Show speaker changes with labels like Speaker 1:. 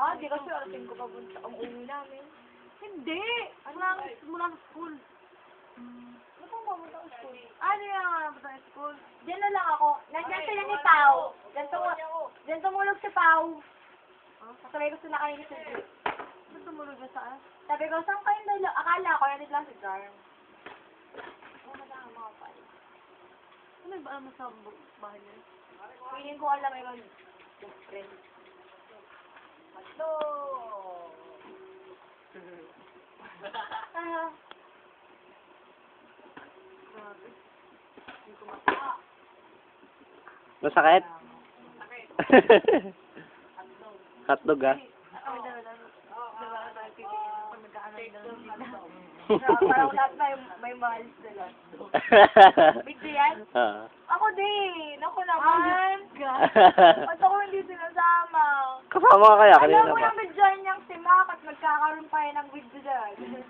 Speaker 1: Ah, di kasi arating ko papunta ang uwi namin.
Speaker 2: Hindi! Mula sa school.
Speaker 1: Ano kung papunta ang school?
Speaker 2: Ano yung sa school?
Speaker 1: Diyan na lang ako. Nandiyan sila ni Pao. Diyan tumulog si Pao. Kasabay ko sila kanina sa jeep.
Speaker 2: Ba't tumulog na saan?
Speaker 1: Sabi ko, saan kayong dalawa? Akala ko, yan lang si Jarm. Ano na ang mga pala?
Speaker 2: Ano ba naman sa bahay niya?
Speaker 1: Piling ko alam may mag-friend. Hello!
Speaker 2: Grabe.
Speaker 3: Masakit? Hotdog ah.
Speaker 2: Kami dalawa. Diba? Tayo titigil pag nagkaanan lang sila.
Speaker 1: Parang lahat may mahalis sila. Bigdo yan?
Speaker 3: Ah.
Speaker 1: Ako din! Ako naman! Ba't ako hindi sinasama?
Speaker 3: Kasama ka kaya
Speaker 1: Alam
Speaker 3: kanina
Speaker 1: mo
Speaker 3: ba?
Speaker 1: yung medyan niyang si Mac at magkakaroon pa yan ng video dyan.